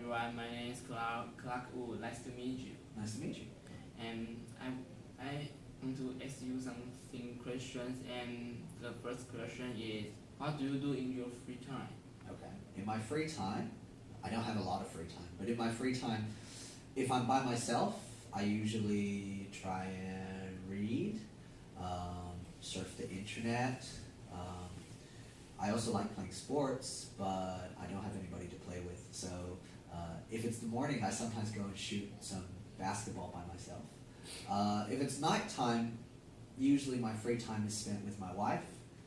everyone. My name is Clark Wu. Nice to meet you. Nice to meet you. And I want to ask you something questions. And the first question is, what do you do in your free time? Okay. In my free time, I don't have a lot of free time, but in my free time, if I'm by myself, I usually try and read, surf the internet. I also like playing sports, but I don't have anybody to play with. So if it's the morning, I sometimes go and shoot some basketball by myself. If it's nighttime, usually my free time is spent with my wife.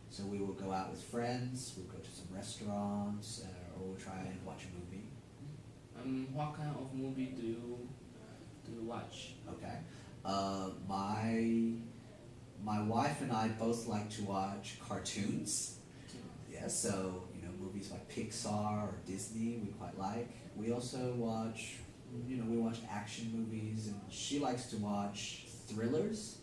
So we will go out with friends, we'll go to some restaurants, or we'll try and watch a movie. What kind of movie do you watch? Okay. My wife and I both like to watch cartoons. Yeah, so movies like Pixar or Disney we quite like. We also watch, we watch action movies, and she likes to watch thrillers.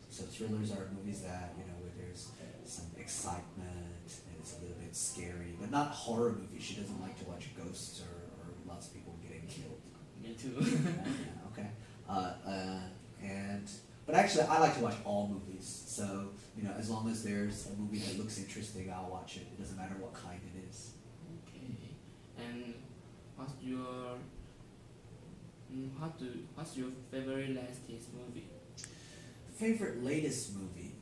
So thrillers are movies that where there's some excitement and it's a little bit scary, but not horror movies. She doesn't like to watch ghosts or lots of people getting killed. Me too. Yeah, okay. But actually, I like to watch all movies. So as long as there's a movie that looks interesting, I'll watch it. It doesn't matter what kind it is. Okay. And what's your favorite latest movie? Favorite latest movie?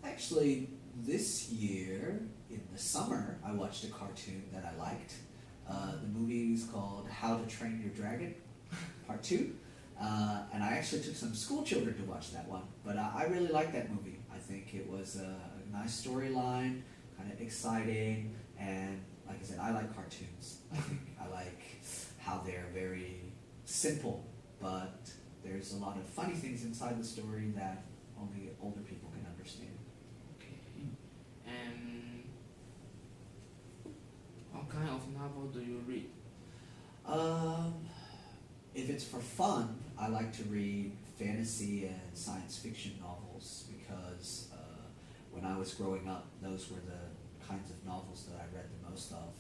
Actually, this year in the summer, I watched a cartoon that I liked. The movie is called How to Train Your Dragon, Part 2. And I actually took some school children to watch that one. But I really liked that movie. I think it was a nice storyline, kind of exciting, and like I said, I like cartoons. I like how they're very simple, but there's a lot of funny things inside the story that only older people can understand. Okay. And what kind of novel do you read? If it's for fun, I like to read fantasy and science fiction novels because when I was growing up, those were the kinds of novels that I read the most of.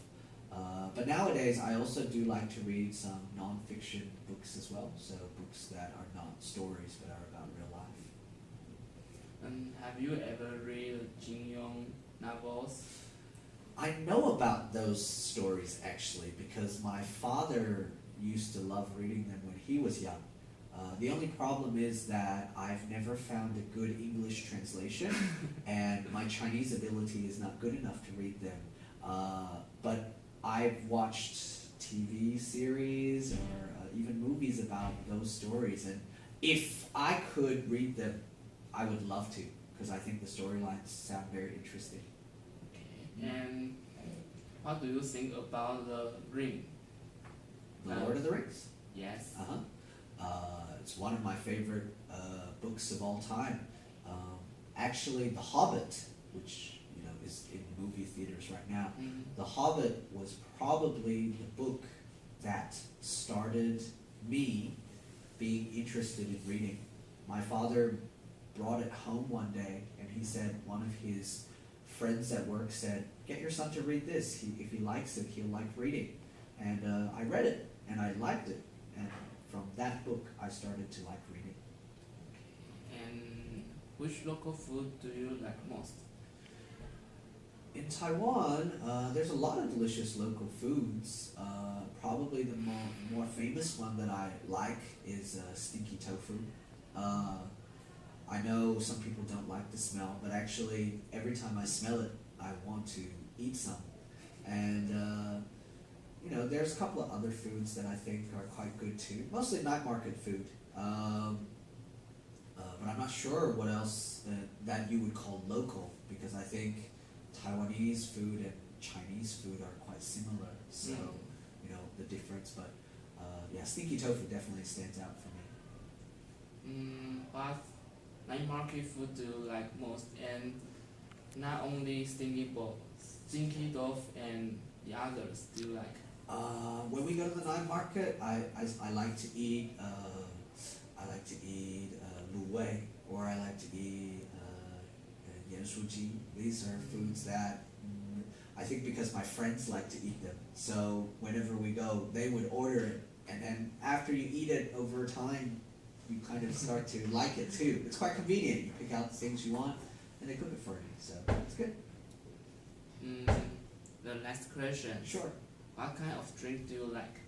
But nowadays, I also do like to read some non-fiction books as well, so books that are not stories but are about real life. And have you ever read Jin Yong novels? I know about those stories actually because my father used to love reading them when he was young. The only problem is that I've never found a good English translation and my Chinese ability is not good enough to read them. But I've watched TV series or even movies about those stories, and if I could read them, I would love to because I think the storylines sound very interesting. Okay. And what do you think about The Ring? The Lord of the Rings? Yes. It's one of my favorite books of all time. Actually, The Hobbit, which is in movie theaters right now, The Hobbit was probably the book that started me being interested in reading. My father brought it home one day, and he said one of his friends at work said, "Get your son to read this. If he likes it, he'll like reading." And I read it, and I liked it. And from that book, I started to like reading. And which local food do you like most? In Taiwan, there's a lot of delicious local foods. Probably the more famous one that I like is stinky tofu. I know some people don't like the smell, but actually every time I smell it, I want to eat some. And there's a couple of other foods that I think are quite good too. Mostly night market food. But I'm not sure what else that you would call local, because I think Taiwanese food and Chinese food are quite similar. So, the difference. But yeah, stinky tofu definitely stands out for me. What night market food do you like most? And not only stinky tofu and the others do you like? When we go to the night market, I like to eat lu wei, or I like to eat yan shu ji. These are foods that I think because my friends like to eat them. So whenever we go, they would order it. And then after you eat it over time, you kind of start to like it too. It's quite convenient. You pick out the things you want and they cook it for you. So it's good. The last question. Sure. What kind of drink do you like?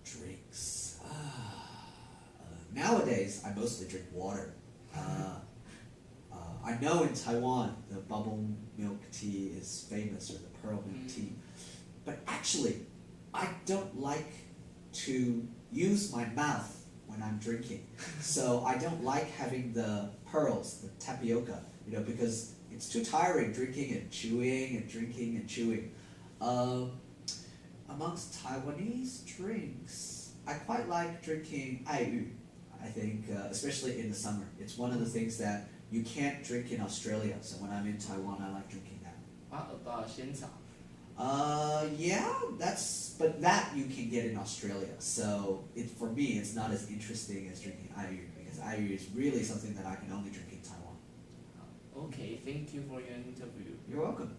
Drinks. Nowadays, I mostly drink water. I know in Taiwan the bubble milk tea is famous, or the pearl milk tea, but actually, I don't like to use my mouth when I'm drinking. So I don't like having the pearls, the tapioca, because it's too tiring drinking and chewing and drinking and chewing. Amongst Taiwanese drinks, I quite like drinking 爱玉. I think, especially in the summer, it's one of the things that you can't drink in Australia. So when I'm in Taiwan, I like drinking that. What about 仙草? Yeah, but that you can get in Australia. So for me, it's not as interesting as drinking 爱玉, because 爱玉 is really something that I can only drink in Taiwan. Okay, thank you for your interview. You're welcome.